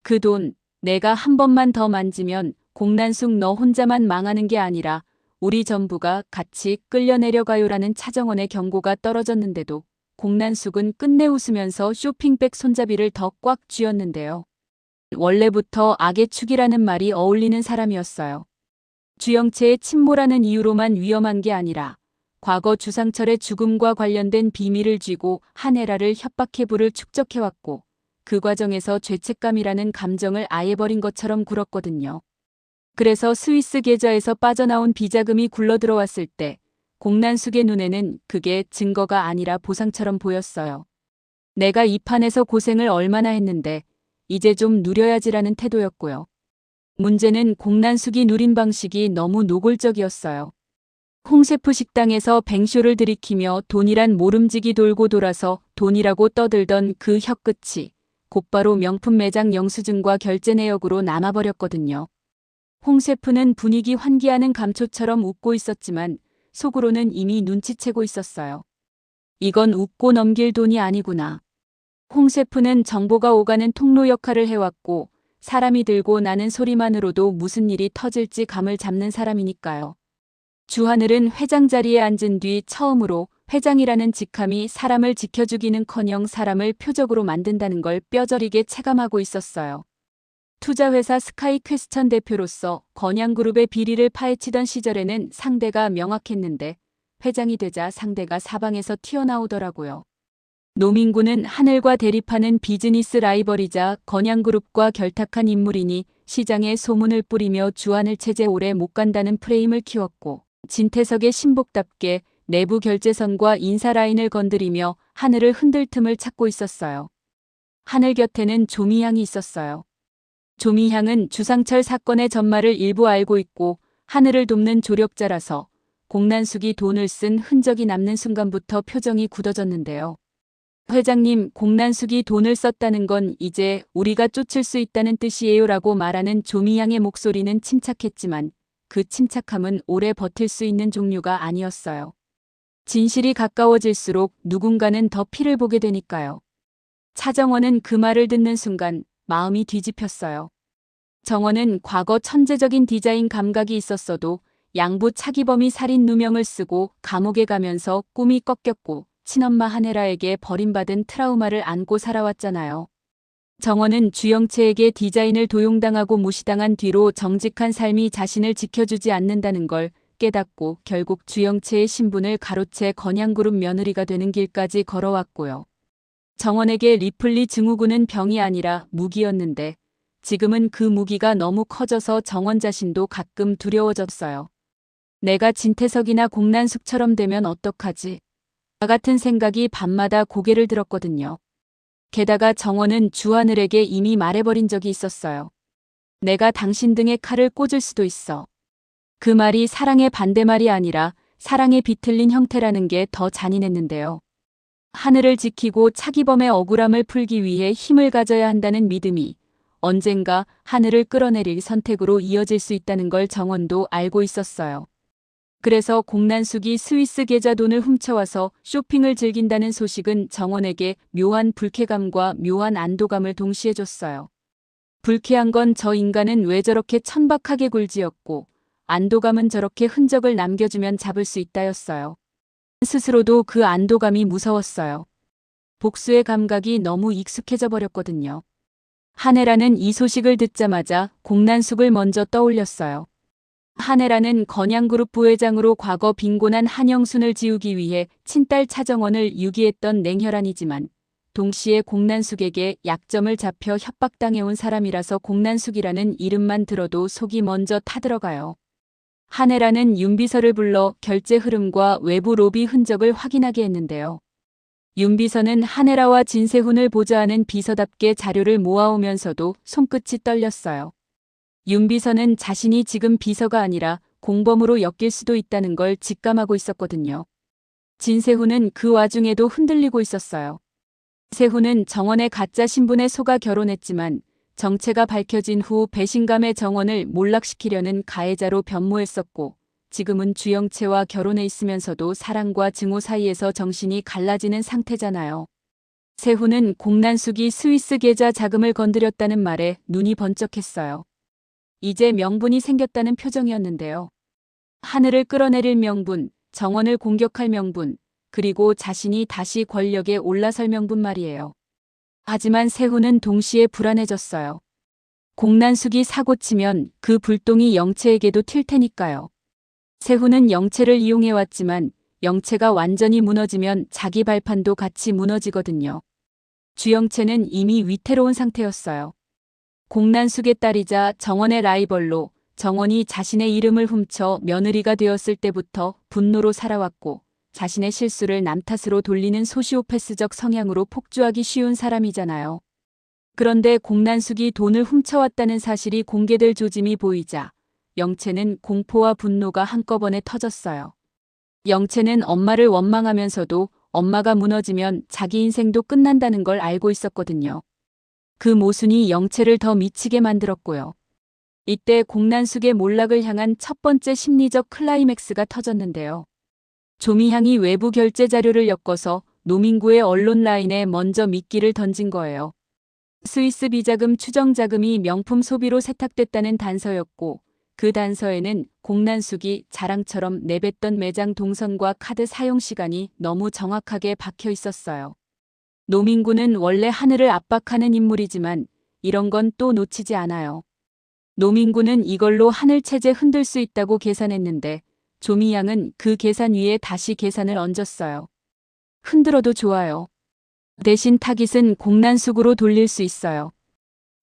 그 돈 내가 한 번만 더 만지면 공난숙 너 혼자만 망하는 게 아니라 우리 전부가 같이 끌려내려가요라는 차정원의 경고가 떨어졌는데도 공난숙은 끝내 웃으면서 쇼핑백 손잡이를 더 꽉 쥐었는데요. 원래부터 악의 축이라는 말이 어울리는 사람이었어요. 주영채의 침몰하는 이유로만 위험한 게 아니라 과거 주상철의 죽음과 관련된 비밀을 쥐고 한혜라를 협박해 부를 축적해왔고 그 과정에서 죄책감이라는 감정을 아예 버린 것처럼 굴었거든요. 그래서 스위스 계좌에서 빠져나온 비자금이 굴러들어왔을 때 공난숙의 눈에는 그게 증거가 아니라 보상처럼 보였어요. 내가 이 판에서 고생을 얼마나 했는데 이제 좀 누려야지라는 태도였고요. 문제는 공난숙이 누린 방식이 너무 노골적이었어요. 홍셰프 식당에서 뱅쇼를 들이키며 돈이란 모름지기 돌고 돌아서 돈이라고 떠들던 그 혀끝이 곧바로 명품 매장 영수증과 결제 내역으로 남아버렸거든요. 홍셰프는 분위기 환기하는 감초처럼 웃고 있었지만 속으로는 이미 눈치채고 있었어요. 이건 웃고 넘길 돈이 아니구나. 홍셰프는 정보가 오가는 통로 역할을 해왔고 사람이 들고 나는 소리만으로도 무슨 일이 터질지 감을 잡는 사람이니까요. 주하늘은 회장 자리에 앉은 뒤 처음으로 회장이라는 직함이 사람을 지켜주기는커녕 사람을 표적으로 만든다는 걸 뼈저리게 체감하고 있었어요. 투자회사 스카이퀘스천 대표로서 건양그룹의 비리를 파헤치던 시절에는 상대가 명확했는데 회장이 되자 상대가 사방에서 튀어나오더라고요. 노민구는 하늘과 대립하는 비즈니스 라이벌이자 건양그룹과 결탁한 인물이니 시장에 소문을 뿌리며 주하늘 체제 오래 못 간다는 프레임을 키웠고 진태석의 신복답게 내부 결제선과 인사 라인을 건드리며 하늘을 흔들 틈을 찾고 있었어요. 하늘 곁에는 조미향이 있었어요. 조미향은 주상철 사건의 전말을 일부 알고 있고 하늘을 돕는 조력자라서 공난숙이 돈을 쓴 흔적이 남는 순간부터 표정이 굳어졌는데요. 회장님, 공난숙이 돈을 썼다는 건 이제 우리가 쫓을 수 있다는 뜻이에요라고 말하는 조미향의 목소리는 침착했지만 그 침착함은 오래 버틸 수 있는 종류가 아니었어요. 진실이 가까워질수록 누군가는 더 피를 보게 되니까요. 차정원은 그 말을 듣는 순간 마음이 뒤집혔어요. 정원은 과거 천재적인 디자인 감각이 있었어도 양부 차기범이 살인 누명을 쓰고 감옥에 가면서 꿈이 꺾였고 친엄마 한혜라에게 버림받은 트라우마를 안고 살아왔잖아요. 정원은 주영채에게 디자인을 도용당하고 무시당한 뒤로 정직한 삶이 자신을 지켜주지 않는다는 걸 깨닫고 결국 주영채의 신분을 가로채 건양그룹 며느리가 되는 길까지 걸어왔고요. 정원에게 리플리 증후군은 병이 아니라 무기였는데 지금은 그 무기가 너무 커져서 정원 자신도 가끔 두려워졌어요. 내가 진태석이나 공난숙처럼 되면 어떡하지? 나 같은 생각이 밤마다 고개를 들었거든요. 게다가 정원은 주하늘에게 이미 말해버린 적이 있었어요. 내가 당신 등에 칼을 꽂을 수도 있어. 그 말이 사랑의 반대말이 아니라 사랑에 비틀린 형태라는 게 더 잔인했는데요. 하늘을 지키고 차기범의 억울함을 풀기 위해 힘을 가져야 한다는 믿음이 언젠가 하늘을 끌어내릴 선택으로 이어질 수 있다는 걸 정원도 알고 있었어요. 그래서 공난숙이 스위스 계좌 돈을 훔쳐와서 쇼핑을 즐긴다는 소식은 정원에게 묘한 불쾌감과 묘한 안도감을 동시에 줬어요. 불쾌한 건 저 인간은 왜 저렇게 천박하게 굴지었고 안도감은 저렇게 흔적을 남겨주면 잡을 수 있다였어요. 스스로도 그 안도감이 무서웠어요. 복수의 감각이 너무 익숙해져 버렸거든요. 한혜라는 이 소식을 듣자마자 공난숙을 먼저 떠올렸어요. 한혜라는 건양그룹 부회장으로 과거 빈곤한 한영순을 지우기 위해 친딸 차정원을 유기했던 냉혈한이지만 동시에 공난숙에게 약점을 잡혀 협박당해온 사람이라서 공난숙이라는 이름만 들어도 속이 먼저 타들어가요. 한혜라는 윤비서를 불러 결제 흐름과 외부 로비 흔적을 확인하게 했는데요. 윤비서는 한혜라와 진세훈을 보좌하는 비서답게 자료를 모아오면서도 손끝이 떨렸어요. 윤비서는 자신이 지금 비서가 아니라 공범으로 엮일 수도 있다는 걸 직감하고 있었거든요. 진세훈은 그 와중에도 흔들리고 있었어요. 세훈은 정원의 가짜 신분에 속아 결혼했지만 정체가 밝혀진 후 배신감의 정원을 몰락시키려는 가해자로 변모했었고 지금은 주영채와 결혼해 있으면서도 사랑과 증오 사이에서 정신이 갈라지는 상태잖아요. 세훈은 공난숙이 스위스 계좌 자금을 건드렸다는 말에 눈이 번쩍했어요. 이제 명분이 생겼다는 표정이었는데요. 하늘을 끌어내릴 명분, 정원을 공격할 명분, 그리고 자신이 다시 권력에 올라설 명분 말이에요. 하지만 세훈은 동시에 불안해졌어요. 공난숙이 사고치면 그 불똥이 영채에게도 튈 테니까요. 세훈은 영채를 이용해왔지만 영채가 완전히 무너지면 자기 발판도 같이 무너지거든요. 주영채는 이미 위태로운 상태였어요. 공난숙의 딸이자 정원의 라이벌로 정원이 자신의 이름을 훔쳐 며느리가 되었을 때부터 분노로 살아왔고 자신의 실수를 남 탓으로 돌리는 소시오패스적 성향으로 폭주하기 쉬운 사람이잖아요. 그런데 공난숙이 돈을 훔쳐왔다는 사실이 공개될 조짐이 보이자 영채는 공포와 분노가 한꺼번에 터졌어요. 영채는 엄마를 원망하면서도 엄마가 무너지면 자기 인생도 끝난다는 걸 알고 있었거든요. 그 모순이 영채를 더 미치게 만들었고요. 이때 공난숙의 몰락을 향한 첫 번째 심리적 클라이맥스가 터졌는데요. 조미향이 외부 결제 자료를 엮어서 노민구의 언론 라인에 먼저 미끼를 던진 거예요. 스위스 비자금 추정 자금이 명품 소비로 세탁됐다는 단서였고 그 단서에는 공난숙이 자랑처럼 내뱉던 매장 동선과 카드 사용 시간이 너무 정확하게 박혀 있었어요. 노민구는 원래 하늘을 압박하는 인물이지만 이런 건 또 놓치지 않아요. 노민구는 이걸로 하늘 체제 흔들 수 있다고 계산했는데 조미향은 그 계산 위에 다시 계산을 얹었어요. 흔들어도 좋아요. 대신 타깃은 공난숙으로 돌릴 수 있어요.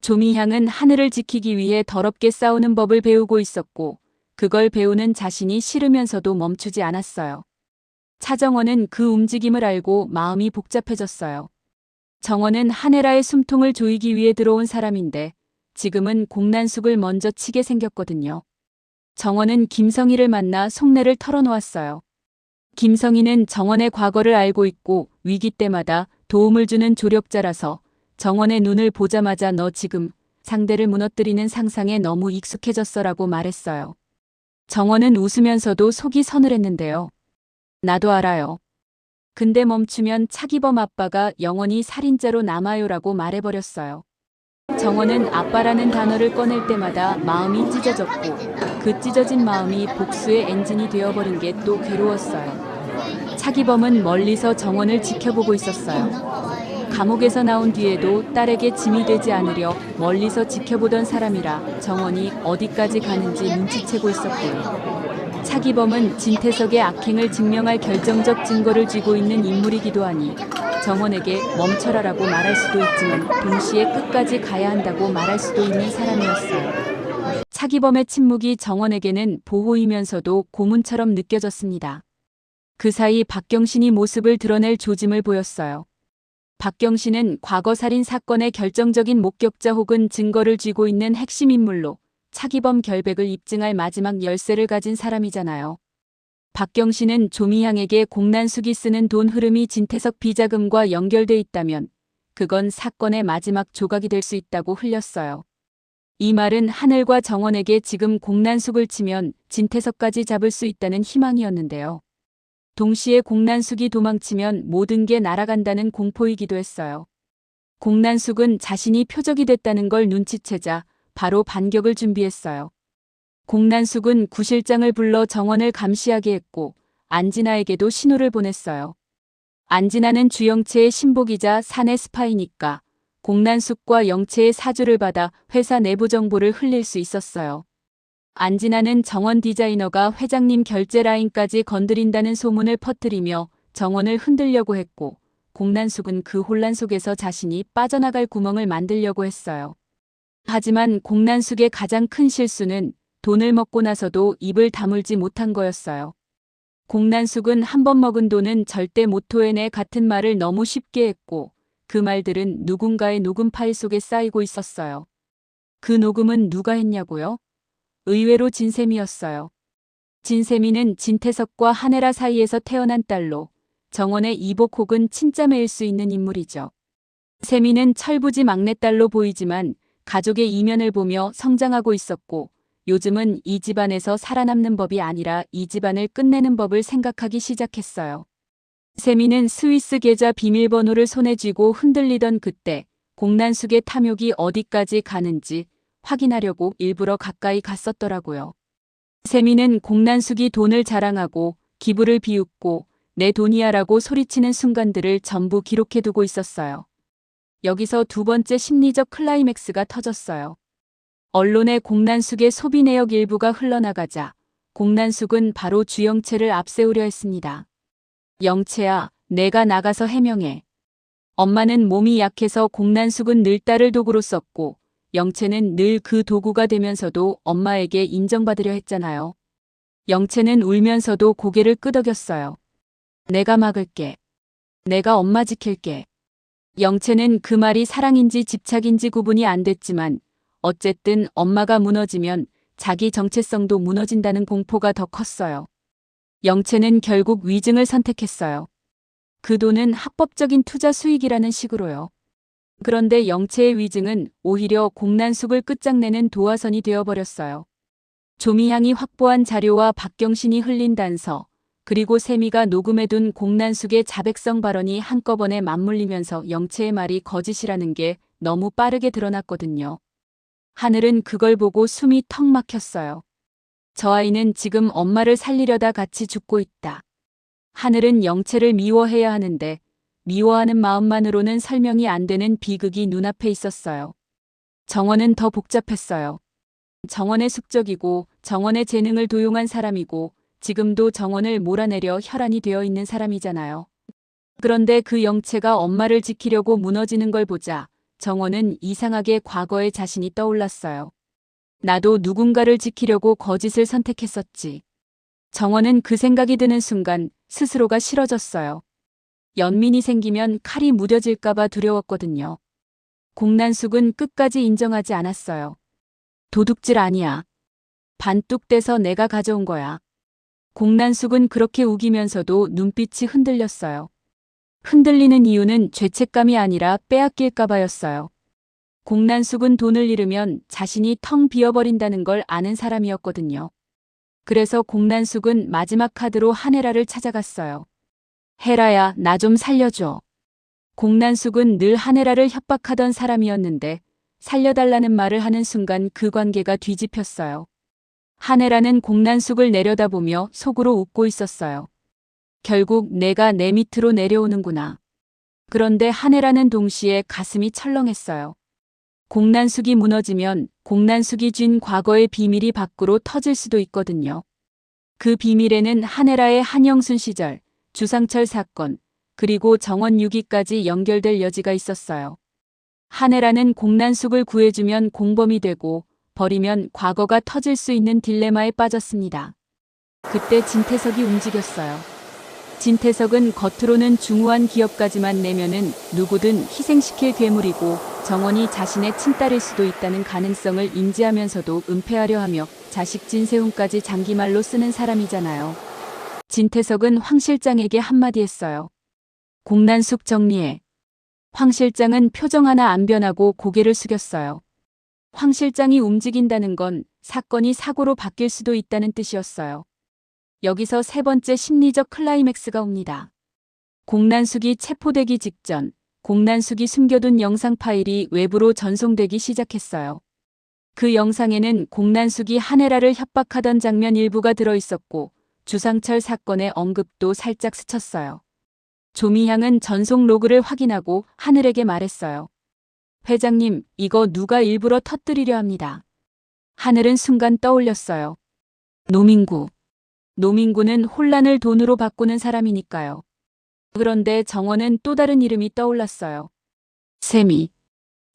조미향은 하늘을 지키기 위해 더럽게 싸우는 법을 배우고 있었고 그걸 배우는 자신이 싫으면서도 멈추지 않았어요. 차정원은 그 움직임을 알고 마음이 복잡해졌어요. 정원은 한혜라의 숨통을 조이기 위해 들어온 사람인데 지금은 공난숙을 먼저 치게 생겼거든요. 정원은 김성희를 만나 속내를 털어놓았어요. 김성희는 정원의 과거를 알고 있고 위기 때마다 도움을 주는 조력자라서 정원의 눈을 보자마자 너 지금 상대를 무너뜨리는 상상에 너무 익숙해졌어라고 말했어요. 정원은 웃으면서도 속이 서늘했는데요. 나도 알아요. 근데 멈추면 차기범 아빠가 영원히 살인자로 남아요라고 말해버렸어요. 정원은 아빠라는 단어를 꺼낼 때마다 마음이 찢어졌고 그 찢어진 마음이 복수의 엔진이 되어버린 게 또 괴로웠어요. 차기범은 멀리서 정원을 지켜보고 있었어요. 감옥에서 나온 뒤에도 딸에게 짐이 되지 않으려 멀리서 지켜보던 사람이라 정원이 어디까지 가는지 눈치채고 있었고요. 차기범은 진태석의 악행을 증명할 결정적 증거를 쥐고 있는 인물이기도 하니 정원에게 멈춰라라고 말할 수도 있지만 동시에 끝까지 가야 한다고 말할 수도 있는 사람이었어요. 차기범의 침묵이 정원에게는 보호이면서도 고문처럼 느껴졌습니다. 그 사이 박경신이 모습을 드러낼 조짐을 보였어요. 박경신은 과거 살인 사건의 결정적인 목격자 혹은 증거를 쥐고 있는 핵심 인물로 차기범 결백을 입증할 마지막 열쇠를 가진 사람이잖아요. 박경신은 조미향에게 공난숙이 쓰는 돈 흐름이 진태석 비자금과 연결돼 있다면 그건 사건의 마지막 조각이 될 수 있다고 흘렸어요. 이 말은 하늘과 정원에게 지금 공난숙을 치면 진태석까지 잡을 수 있다는 희망이었는데요. 동시에 공난숙이 도망치면 모든 게 날아간다는 공포이기도 했어요. 공난숙은 자신이 표적이 됐다는 걸 눈치채자 바로 반격을 준비했어요. 공난숙은 구실장을 불러 정원을 감시하게 했고 안진아에게도 신호를 보냈어요. 안진아는 주영채의 신복이자 사내 스파이니까 공난숙과 영채의 사주를 받아 회사 내부 정보를 흘릴 수 있었어요. 안진아는 정원 디자이너가 회장님 결제 라인까지 건드린다는 소문을 퍼뜨리며 정원을 흔들려고 했고 공난숙은 그 혼란 속에서 자신이 빠져나갈 구멍을 만들려고 했어요. 하지만 공난숙의 가장 큰 실수는 돈을 먹고 나서도 입을 다물지 못한 거였어요. 공난숙은 한 번 먹은 돈은 절대 못 토해내 같은 말을 너무 쉽게 했고 그 말들은 누군가의 녹음 파일 속에 쌓이고 있었어요. 그 녹음은 누가 했냐고요? 의외로 진세미였어요. 진세미는 진태석과 한혜라 사이에서 태어난 딸로 정원의 이복 혹은 친자매일 수 있는 인물이죠. 세미는 철부지 막내딸로 보이지만 가족의 이면을 보며 성장하고 있었고 요즘은 이 집안에서 살아남는 법이 아니라 이 집안을 끝내는 법을 생각하기 시작했어요. 세미는 스위스 계좌 비밀번호를 손에 쥐고 흔들리던 그때 공난숙의 탐욕이 어디까지 가는지 확인하려고 일부러 가까이 갔었더라고요. 세미는 공난숙이 돈을 자랑하고 기부를 비웃고 내 돈이야라고 소리치는 순간들을 전부 기록해두고 있었어요. 여기서 두 번째 심리적 클라이맥스가 터졌어요. 언론에 공난숙의 소비 내역 일부가 흘러나가자 공난숙은 바로 주영채를 앞세우려 했습니다. 영채야, 내가 나가서 해명해. 엄마는 몸이 약해서 공난숙은 늘 딸을 도구로 썼고 영채는 늘 그 도구가 되면서도 엄마에게 인정받으려 했잖아요. 영채는 울면서도 고개를 끄덕였어요. 내가 막을게. 내가 엄마 지킬게. 영채는 그 말이 사랑인지 집착인지 구분이 안 됐지만 어쨌든 엄마가 무너지면 자기 정체성도 무너진다는 공포가 더 컸어요. 영채는 결국 위증을 선택했어요. 그 돈은 합법적인 투자 수익이라는 식으로요. 그런데 영채의 위증은 오히려 공난숙을 끝장내는 도화선이 되어버렸어요. 조미향이 확보한 자료와 박경신이 흘린 단서, 그리고 세미가 녹음해둔 공난숙의 자백성 발언이 한꺼번에 맞물리면서 영채의 말이 거짓이라는 게 너무 빠르게 드러났거든요. 하늘은 그걸 보고 숨이 턱 막혔어요. 저 아이는 지금 엄마를 살리려다 같이 죽고 있다. 하늘은 영채를 미워해야 하는데 미워하는 마음만으로는 설명이 안 되는 비극이 눈앞에 있었어요. 정원은 더 복잡했어요. 정원의 숙적이고 정원의 재능을 도용한 사람이고 지금도 정원을 몰아내려 혈안이 되어 있는 사람이잖아요. 그런데 그 영채가 엄마를 지키려고 무너지는 걸 보자 정원은 이상하게 과거의 자신이 떠올랐어요. 나도 누군가를 지키려고 거짓을 선택했었지. 정원은 그 생각이 드는 순간 스스로가 싫어졌어요. 연민이 생기면 칼이 무뎌질까봐 두려웠거든요. 공난숙은 끝까지 인정하지 않았어요. 도둑질 아니야. 반뚝 떼서 내가 가져온 거야. 공난숙은 그렇게 우기면서도 눈빛이 흔들렸어요. 흔들리는 이유는 죄책감이 아니라 빼앗길까봐였어요. 공난숙은 돈을 잃으면 자신이 텅 비어버린다는 걸 아는 사람이었거든요. 그래서 공난숙은 마지막 카드로 한혜라를 찾아갔어요. 혜라야, 나 좀 살려줘. 공난숙은 늘 한혜라를 협박하던 사람이었는데 살려달라는 말을 하는 순간 그 관계가 뒤집혔어요. 한혜라는 공난숙을 내려다보며 속으로 웃고 있었어요. 결국 내가 내 밑으로 내려오는구나. 그런데 한혜라는 동시에 가슴이 철렁했어요. 공난숙이 무너지면 공난숙이 쥔 과거의 비밀이 밖으로 터질 수도 있거든요. 그 비밀에는 한혜라의 한영순 시절, 주상철 사건, 그리고 정원 6기까지 연결될 여지가 있었어요. 한혜라는 공난숙을 구해주면 공범이 되고 버리면 과거가 터질 수 있는 딜레마에 빠졌습니다. 그때 진태석이 움직였어요. 진태석은 겉으로는 중후한 기업가지만 내면은 누구든 희생시킬 괴물이고 정원이 자신의 친딸일 수도 있다는 가능성을 인지하면서도 은폐하려 하며 자식 진세훈까지 장기말로 쓰는 사람이잖아요. 진태석은 황 실장에게 한마디 했어요. 공난숙 정리해. 황 실장은 표정 하나 안 변하고 고개를 숙였어요. 황 실장이 움직인다는 건 사건이 사고로 바뀔 수도 있다는 뜻이었어요. 여기서 세 번째 심리적 클라이맥스가 옵니다. 공난숙이 체포되기 직전 공난숙이 숨겨둔 영상 파일이 외부로 전송되기 시작했어요. 그 영상에는 공난숙이 한혜라를 협박하던 장면 일부가 들어있었고 주상철 사건의 언급도 살짝 스쳤어요. 조미향은 전송 로그를 확인하고 하늘에게 말했어요. 회장님, 이거 누가 일부러 터뜨리려 합니다. 하늘은 순간 떠올렸어요. 노민구. 노민구는 혼란을 돈으로 바꾸는 사람이니까요. 그런데 정원은 또 다른 이름이 떠올랐어요. 세미.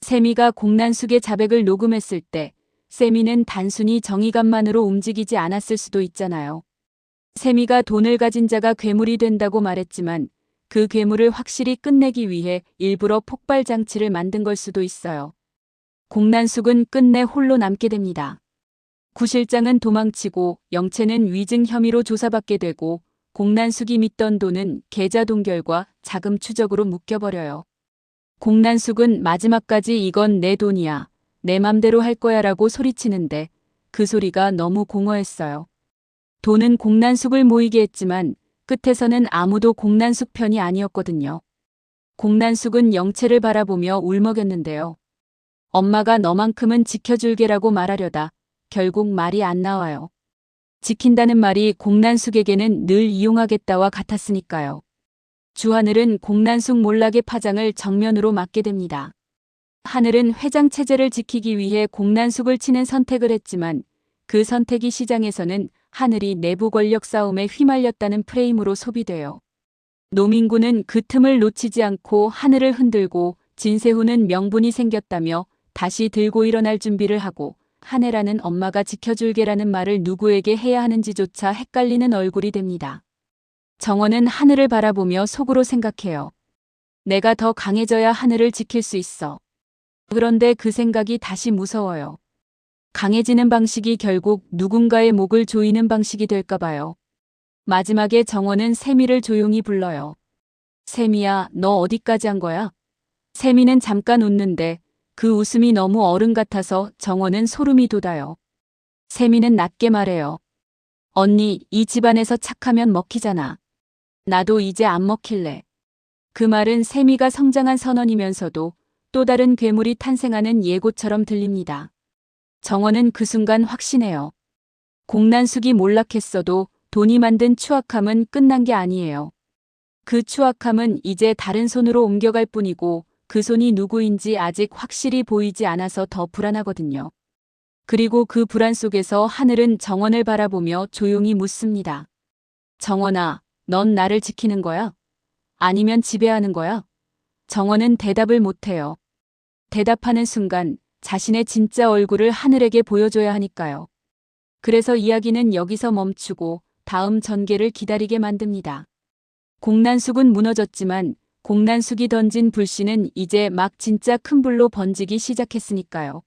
세미가 공난숙의 자백을 녹음했을 때 세미는 단순히 정의감만으로 움직이지 않았을 수도 있잖아요. 세미가 돈을 가진 자가 괴물이 된다고 말했지만 그 괴물을 확실히 끝내기 위해 일부러 폭발 장치를 만든 걸 수도 있어요. 공난숙은 끝내 홀로 남게 됩니다. 구 실장은 도망치고 영채는 위증 혐의로 조사받게 되고 공난숙이 믿던 돈은 계좌 동결과 자금 추적으로 묶여버려요. 공난숙은 마지막까지 이건 내 돈이야. 내 맘대로 할 거야 라고 소리치는데 그 소리가 너무 공허했어요. 돈은 공난숙을 모이게 했지만 끝에서는 아무도 공난숙 편이 아니었거든요. 공난숙은 영채를 바라보며 울먹였는데요. 엄마가 너만큼은 지켜줄게라고 말하려다 결국 말이 안 나와요. 지킨다는 말이 공난숙에게는 늘 이용하겠다와 같았으니까요. 주하늘은 공난숙 몰락의 파장을 정면으로 맞게 됩니다. 하늘은 회장 체제를 지키기 위해 공난숙을 치는 선택을 했지만 그 선택이 시장에서는 하늘이 내부 권력 싸움에 휘말렸다는 프레임으로 소비돼요. 노민구는 그 틈을 놓치지 않고 하늘을 흔들고 진세훈은 명분이 생겼다며 다시 들고 일어날 준비를 하고 한혜라는 엄마가 지켜줄게라는 말을 누구에게 해야 하는지조차 헷갈리는 얼굴이 됩니다. 정원은 하늘을 바라보며 속으로 생각해요. 내가 더 강해져야 하늘을 지킬 수 있어. 그런데 그 생각이 다시 무서워요. 강해지는 방식이 결국 누군가의 목을 조이는 방식이 될까 봐요. 마지막에 정원은 세미를 조용히 불러요. 세미야, 너 어디까지 한 거야? 세미는 잠깐 웃는데 그 웃음이 너무 어른 같아서 정원은 소름이 돋아요. 세미는 낮게 말해요. 언니, 이 집안에서 착하면 먹히잖아. 나도 이제 안 먹힐래. 그 말은 세미가 성장한 선언이면서도 또 다른 괴물이 탄생하는 예고처럼 들립니다. 정원은 그 순간 확신해요. 공난숙이 몰락했어도 돈이 만든 추악함은 끝난 게 아니에요. 그 추악함은 이제 다른 손으로 옮겨갈 뿐이고 그 손이 누구인지 아직 확실히 보이지 않아서 더 불안하거든요. 그리고 그 불안 속에서 하늘은 정원을 바라보며 조용히 묻습니다. 정원아, 넌 나를 지키는 거야? 아니면 지배하는 거야? 정원은 대답을 못해요. 대답하는 순간 자신의 진짜 얼굴을 하늘에게 보여줘야 하니까요. 그래서 이야기는 여기서 멈추고 다음 전개를 기다리게 만듭니다. 공난숙은 무너졌지만 공난숙이 던진 불씨는 이제 막 진짜 큰 불로 번지기 시작했으니까요.